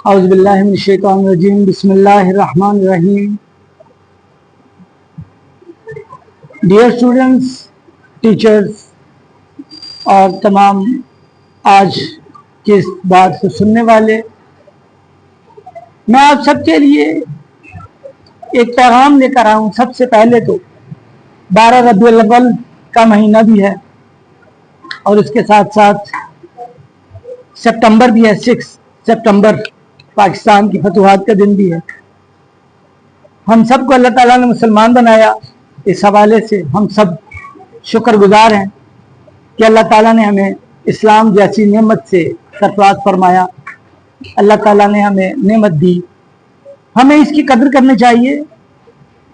اعوذ باللہ من الشیطان الرجیم بسم اللہ الرحمن الرحیم. ڈیئر اسٹوڈنٹس، ٹیچرز اور تمام آج کی اس بات کو سننے والے، میں آپ سب کے لیے ایک پیغام لے کر آیا ہوں. سب سے پہلے تو 12 ربیع الاول کا مہینہ بھی ہے اور اس کے ساتھ ساتھ سپتمبر بھی ہے. 6 سپتمبر پاکستان کی فتوحات کا دن بھی ہے. ہم سب کو اللہ تعالیٰ نے مسلمان بنایا. اس حوالے سے ہم سب شکر گزار ہیں کہ اللہ تعالیٰ نے ہمیں اسلام جیسی نعمت سے سرفراز فرمایا. اللہ تعالیٰ نے ہمیں نعمت دی، ہمیں اس کی قدر کرنی چاہیے.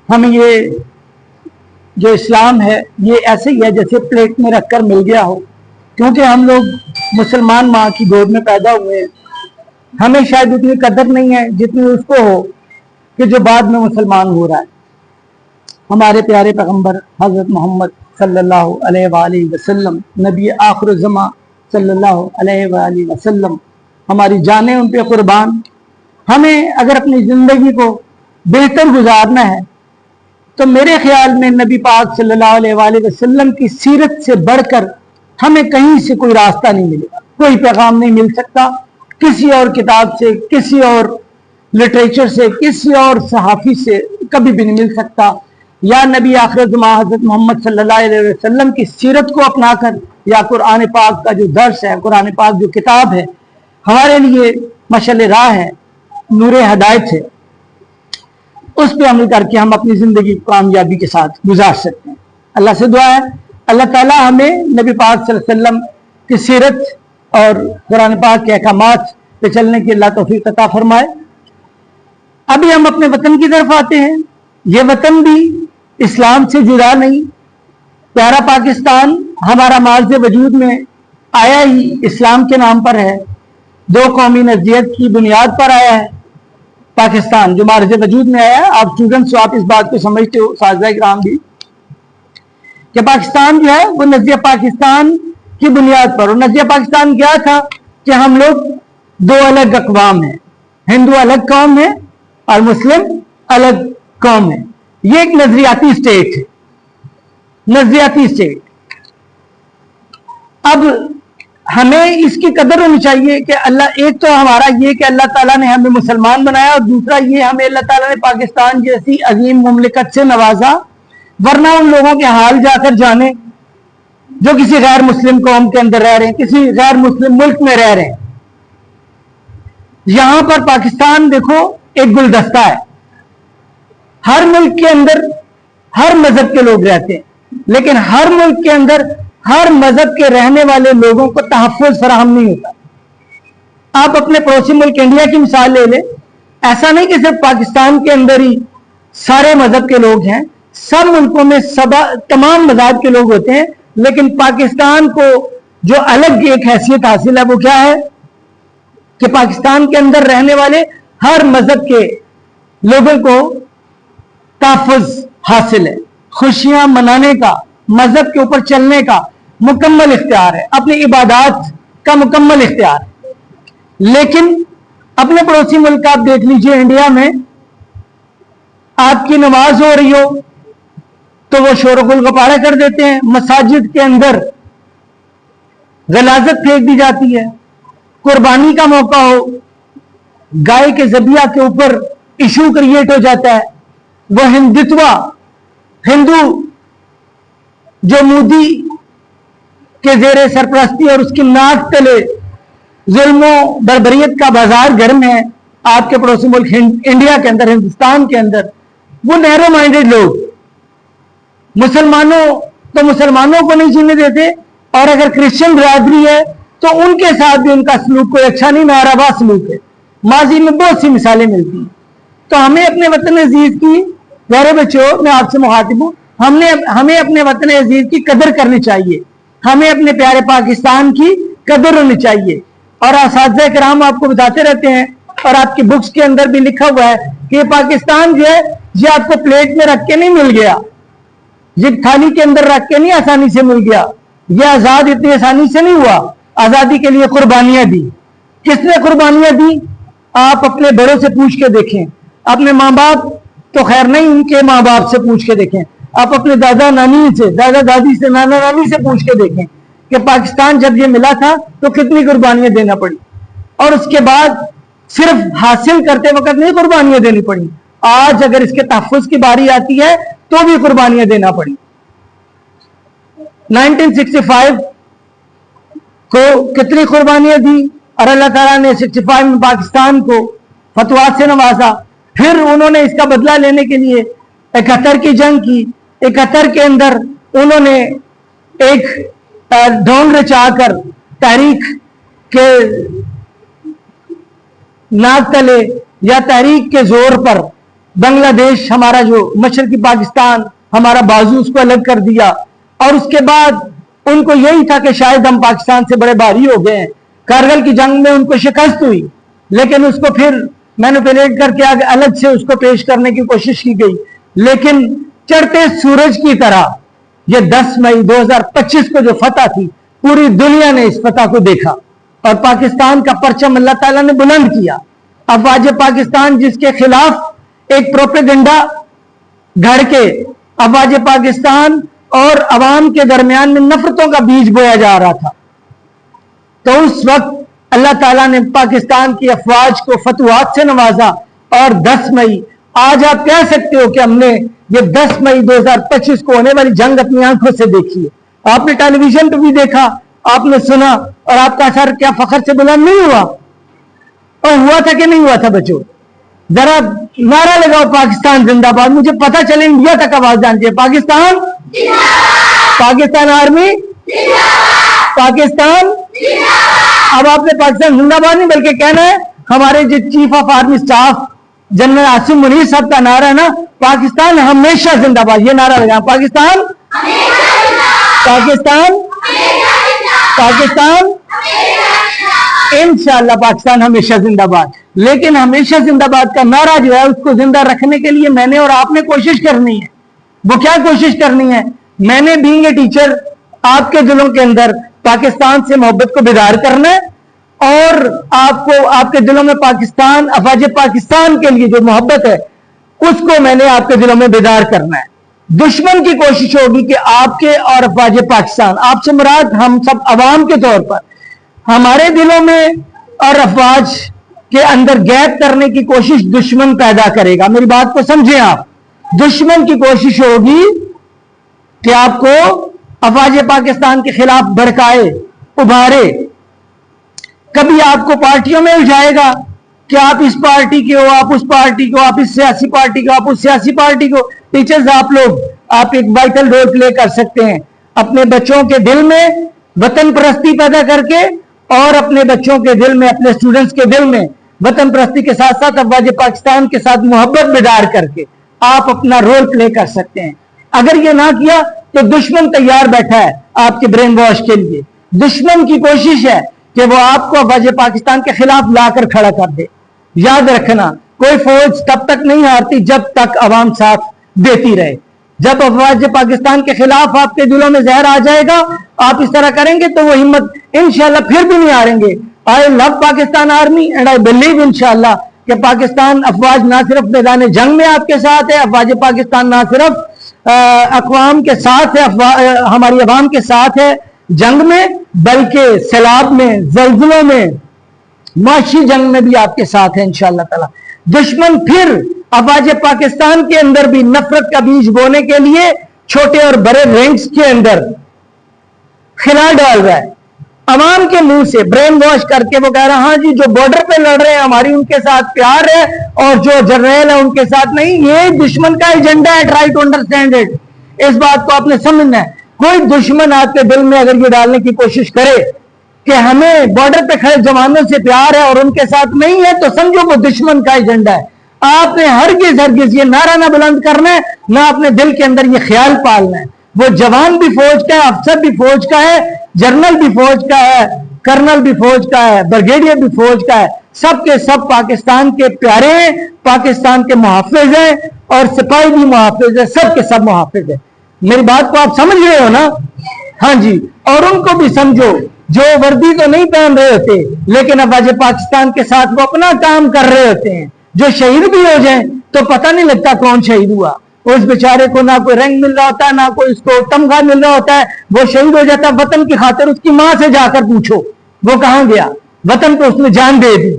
ہمیں یہ جو اسلام ہے یہ ایسے ہی ہے جیسے پلیٹ میں رکھ کر مل گیا ہو، کیونکہ ہم لوگ مسلمان ماں کی گود میں پیدا ہوئے ہیں. ہمیں شاید اتنی قدر نہیں ہے جتنی اس کو ہو کہ جو بعد میں مسلمان ہو رہا ہے. ہمارے پیارے پیغمبر حضرت محمد صلی اللہ علیہ وآلہ وسلم، نبی آخر الزماں صلی اللہ علیہ وآلہ وسلم، ہماری جانیں ان پہ قربان. ہمیں اگر اپنی زندگی کو بہتر گزارنا ہے تو میرے خیال میں نبی پاک صلی اللہ علیہ وآلہ وسلم کی سیرت سے بڑھ کر ہمیں کہیں سے کوئی راستہ نہیں ملے گا. کوئی پیغام نہیں مل سکتا کسی اور کتاب سے، کسی اور لٹریچر سے، کسی اور صحافی سے کبھی بھی نہیں مل سکتا. یا نبی آخر الزماں حضرت محمد صلی اللہ علیہ وسلم کی سیرت کو اپنا کر، یا قرآن پاک کا جو درس ہے، قرآن پاک جو کتاب ہے ہمارے لیے مشعل راہ ہے، نور ہدایت ہے، اس پہ عمل کر کے ہم اپنی زندگی کامیابی کے ساتھ گزار سکتے ہیں. اللہ سے دعا ہے اللہ تعالیٰ ہمیں نبی پاک صلی اللہ علیہ وسلم کی سیرت اور قرآن پاک کے احکامات پہ چلنے کی اللہ توفیق عطا فرمائے. ابھی ہم اپنے وطن کی طرف آتے ہیں. یہ وطن بھی اسلام سے جدا نہیں. پیارا پاکستان ہمارا مارز وجود میں آیا ہی اسلام کے نام پر ہے. دو قومی نزدیت کی بنیاد پر آیا ہے پاکستان، جو مارز وجود میں آیا ہے. آپ اسٹوڈنٹس آپ اس بات کو سمجھتے ہو، اساتذہ کرام بھی، کہ پاکستان جو ہے وہ نزدیہ پاکستان کی بنیاد پر. اور نزدیہ پاکستان کیا تھا کہ ہم لوگ دو الگ اقوام ہیں. ہندو الگ قوم ہے اور مسلم الگ قوم ہے. یہ ایک نظریاتی اسٹیٹ ہے، نظریاتی اسٹیٹ. اب ہمیں اس کی قدر ہونی چاہیے کہ اللہ، ایک تو ہمارا یہ کہ اللہ تعالیٰ نے ہمیں مسلمان بنایا، اور دوسرا یہ ہمیں اللہ تعالیٰ نے پاکستان جیسی عظیم مملکت سے نوازا. ورنہ ان لوگوں کے حال جا کر جانے جو کسی غیر مسلم قوم کے اندر رہ رہے ہیں، کسی غیر مسلم ملک میں رہ رہے ہیں. یہاں پر پاکستان دیکھو ایک گلدستہ ہے. ہر ملک کے اندر ہر مذہب کے لوگ رہتے ہیں، لیکن ہر ملک کے اندر ہر مذہب کے رہنے والے لوگوں کو تحفظ فراہم نہیں ہوتا. آپ اپنے پڑوسی ملک انڈیا کی مثال لے لیں. ایسا نہیں کہ صرف پاکستان کے اندر ہی سارے مذہب کے لوگ ہیں. سب ملکوں میں تمام مذاہب کے لوگ ہوتے ہیں، لیکن پاکستان کو جو الگ ایک حیثیت حاصل ہے وہ کیا ہے کہ پاکستان کے اندر رہنے والے ہر مذہب کے لوگوں کو تحفظ حاصل ہے. خوشیاں منانے کا، مذہب کے اوپر چلنے کا مکمل اختیار ہے، اپنی عبادات کا مکمل اختیار ہے. لیکن اپنے پڑوسی ملک آپ دیکھ لیجئے، انڈیا میں آپ کی نماز ہو رہی ہو تو وہ شور و غل غپارہ کر دیتے ہیں. مساجد کے اندر غلاظت پھینک دی جاتی ہے. قربانی کا موقع ہو، گائے کے ذبیحہ کے اوپر ایشو کریٹ ہو جاتا ہے. وہ ہندوتوا، ہندو جو مودی کے زیر سرپرستی اور اس کی ناک تلے ظلم و بربریت کا بازار گرم ہے. آپ کے پڑوسی ملک انڈیا کے اندر، ہندوستان کے اندر وہ نیرو مائنڈڈ لوگ مسلمانوں کو نہیں جینے دیتے. اور اگر کرسچن برادری ہے تو ان کے ساتھ بھی ان کا سلوک کوئی اچھا نہیں، ناروا سلوک ہے. ماضی میں بہت سی مثالیں ملتی ہیں. تو ہمیں اپنے وطن عزیز کی، پیارے بچوں میں آپ سے مخاطب ہوں، ہمیں اپنے وطن عزیز کی قدر کرنی چاہیے. ہمیں اپنے پیارے پاکستان کی قدر ہونی چاہیے. اور اساتذہ کرام آپ کو بتاتے رہتے ہیں، اور آپ کی بکس کے اندر بھی لکھا ہوا ہے کہ یہ پاکستان جو ہے یہ آپ کو پلیٹ میں رکھ کے نہیں مل گیا، یہ تھالی کے اندر رکھ کے نہیں آسانی سے مل گیا. یہ آزاد اتنی آسانی سے نہیں ہوا. آزادی کے لیے قربانیاں دی. کس نے قربانیاں دی؟ آپ اپنے بڑوں سے پوچھ کے دیکھیں, اپنے ماں باپ تو خیر نہیں, ان کے ماں باپ سے پوچھ کے دیکھیں, آپ اپنے دادا نانی سے, دادا دادی سے, نانا نانی سے پوچھ کے دیکھیں کہ پاکستان جب یہ ملا تھا تو کتنی قربانیاں دینا پڑی, اور اس کے بعد صرف حاصل کرتے وقت نہیں قربانیاں دینی پڑی, آج اگر اس کے تحفظ کی باری آتی ہے تو بھی قربانیاں دینا پڑی. 1965 کو کتنی قربانیاں دی, اور اللہ تعالیٰ نے 65 میں پاکستان کو فتوحات سے نوازا. پھر انہوں نے اس کا بدلہ لینے کے لیے 71 کی جنگ کی. 71 کے اندر انہوں نے ایک ڈھونگ رچا کر تحریک کے ناک تلے یا تحریک کے زور پر بنگلہ دیش, ہمارا جو مشرقی پاکستان, ہمارا بازو, اس کو الگ کر دیا. اور اس کے بعد ان کو یہی تھا کہ شاید ہم پاکستان سے بڑے بھاری ہو گئے ہیں. کارگل کی جنگ میں ان کو شکست ہوئی, لیکن اس کو پھر مینوپولیٹ کر کے الگ سے اس کو پیش کرنے کی کوشش کی گئی. لیکن چڑھتے سورج کی طرح یہ 10 مئی 2025 کو جو فتح تھی, پوری دنیا نے اس فتح کو دیکھا اور پاکستان کا پرچم اللہ تعالیٰ نے بلند کیا. افواج پاکستان جس کے خلاف ایک پروپیگنڈا گھڑ کے افواج پاکستان اور عوام کے درمیان میں نفرتوں کا بیج بویا جا رہا تھا, تو اس وقت اللہ تعالیٰ نے پاکستان کی افواج کو فتوحات سے نوازا. اور 10 مئی, آج آپ کہہ سکتے ہو کہ ہم نے یہ 10 مئی 2025 کو ہونے والی جنگ اپنی آنکھوں سے دیکھی ہے. آپ نے ٹیلی ویژن پہ بھی دیکھا, آپ نے سنا, اور آپ کا سر کیا فخر سے بلند نہیں ہوا؟ اور ہوا تھا کہ نہیں ہوا تھا؟ بچوں ذرا نعرہ لگاؤ, پاکستان زندہ باد. مجھے پتا چلے انڈیا تک آواز جان چاہیے, پاکستان, پاکستان آرمی, پاکستان. اب آپ نے پاکستان زندہ باد نہیں بلکہ کہنا ہے ہمارے جو chief of army staff general Asim Munir صاحب کا نعرہ ہے نا, پاکستان ہمیشہ زندہ باد. یہ نعرہ لگا, پاکستان, پاکستان, پاکستان. انشاءاللہ پاکستان ہمیشہ زندہ باد. لیکن ہمیشہ زندہ باد کا نعرہ جو ہے اس کو زندہ رکھنے کے لیے میں نے اور آپ نے کوشش کرنی ہے. وہ کیا کوشش کرنی ہے؟ میں نے بینگ اے ٹیچر آپ کے دلوں کے اندر پاکستان سے محبت کو بیدار کرنا ہے, اور آپ کو آپ کے دلوں میں پاکستان, افواج پاکستان کے لیے جو محبت ہے اس کو میں نے آپ کے دلوں میں بیدار کرنا ہے. دشمن کی کوشش ہوگی کہ آپ کے اور افواج پاکستان, آپ سے مراد ہم سب عوام کے طور پر, ہمارے دلوں میں اور افواج کے اندر گیپ کرنے کی کوشش دشمن پیدا کرے گا. میری بات کو سمجھیں آپ, دشمن کی کوشش ہوگی کہ آپ کو افواج پاکستان کے خلاف بھڑکائے, ابھارے. کبھی آپ کو پارٹیوں میں الجھائے گا کہ آپ اس پارٹی کے ہو, آپ اس پارٹی کو, آپ اس سیاسی پارٹی کو, آپ اس سیاسی پارٹی کو. ٹیچرز آپ لوگ, آپ ایک وائٹل رول پلے کر سکتے ہیں اپنے بچوں کے دل میں وطن پرستی پیدا کر کے, اور اپنے بچوں کے دل میں, اپنے اسٹوڈنٹس کے دل میں وطن پرستی کے ساتھ ساتھ افواج پاکستان کے ساتھ محبت بیدار کر کے آپ اپنا رول پلے کر سکتے ہیں. اگر یہ نہ کیا تو دشمن تیار بیٹھا ہے آپ کے برین واش کے لیے. دشمن کی کوشش ہے کہ وہ آپ کو افواج پاکستان کے خلاف لا کر کھڑا کر دے. یاد رکھنا, کوئی فوج تب تک نہیں ہارتی جب تک عوام ساتھ دیتی رہے. جب افواج پاکستان کے خلاف آپ کے دلوں میں زہر آ جائے گا, آپ اس طرح کریں گے تو وہ ہمت انشاءاللہ پھر بھی نہیں ہاریں گے. I love Pakistan army and I believe انشاءاللہ کہ پاکستان افواج نہ صرف میدان جنگ میں آپ کے ساتھ ہے, افواج پاکستان نہ صرف اقوام کے ساتھ ہے, ہماری عوام کے ساتھ ہے جنگ میں, بلکہ سیلاب میں, زلزلوں میں, معاشی جنگ میں بھی آپ کے ساتھ ہے انشاءاللہ تعالی. دشمن پھر افواج پاکستان کے اندر بھی نفرت کا بیج بونے کے لیے چھوٹے اور بڑے رینکس کے اندر خلا ڈال رہا ہے. عوام کے منہ سے برین واش کر کے وہ کہہ رہا ہاں جی جو بارڈر پہ لڑ رہے ہیں ہماری ان کے ساتھ پیار ہے, اور جو جرنیل ہے ان کے ساتھ نہیں. یہ دشمن کا ایجنڈا ہے. Try to understand it. اس بات کو آپ نے سمجھنا ہے. کوئی دشمن آپ کے دل میں اگر یہ ڈالنے کی کوشش کرے کہ ہمیں بارڈر پہ کھڑے جوانوں سے پیار ہے اور ان کے ساتھ نہیں ہے, تو سمجھو وہ دشمن کا ایجنڈا ہے. آپ نے ہرگز یہ نعرہ نہ بلند کرنا ہے, نہ اپنے دل کے اندر یہ خیال پالنا ہے. وہ جوان بھی فوج کا ہے, افسر بھی فوج کا ہے, جنرل بھی فوج کا ہے, کرنل بھی فوج کا ہے, بریگیڈیئر بھی فوج کا ہے. سب کے سب پاکستان کے پیارے ہیں, پاکستان کے محافظ ہیں, اور سپاہی بھی محافظ ہیں, سب کے سب محافظ ہیں. میری بات کو آپ سمجھ رہے ہو نا؟ ہاں جی. اور ان کو بھی سمجھو جو وردی تو نہیں پہن رہے ہوتے لیکن افواج پاکستان کے ساتھ وہ اپنا کام کر رہے ہوتے ہیں، جو شہید بھی ہو جائیں تو پتہ نہیں لگتا کون شہید ہوا، اس بیچارے کو نہ کوئی رنگ مل رہا ہوتا ہے، نہ کوئی اس کو تمغہ مل رہا ہوتا ہے، وہ شہید ہو جاتا ہے وطن کی خاطر۔ اس کی ماں سے جا کر پوچھو وہ کہاں گیا، وطن کو اس نے جان دے دی۔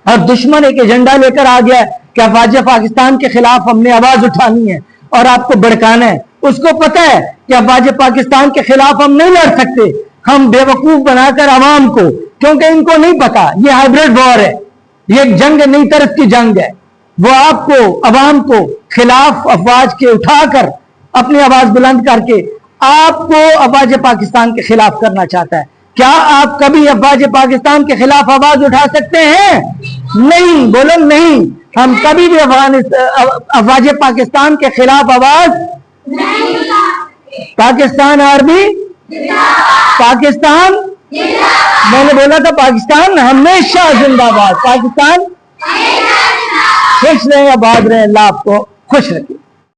اور دشمن ایک ایجنڈا لے کر آ گیا ہے کہ افواج پاکستان کے خلاف ہم نے آواز اٹھانی ہے اور آپ کو بڑکانا ہے۔ اس کو پتہ ہے کہ افواج پاکستان کے خلاف ہم نہیں لڑ سکتے، ہم بے وقوف بنا کر عوام کو، کیونکہ ان کو نہیں پتا یہ ہائیبریڈ وار ہے، یہ ایک جنگ نئی طرف کی جنگ ہے۔ وہ آپ کو، عوام کو خلاف افواج کے اٹھا کر اپنی آواز بلند کر کے آپ کو افواج پاکستان کے خلاف کرنا چاہتا ہے۔ کیا آپ کبھی افواج پاکستان کے خلاف آواز اٹھا سکتے ہیں؟ نہیں، بولو نہیں، ہم کبھی بھی افواج پاکستان کے خلاف آواز نہیں۔ پاکستان آرمی پاکستان، میں نے بولا تھا پاکستان ہمیشہ زندہ باد، پاکستان خوش رہے، آباد رہے، اللہ آپ کو خوش رکھے۔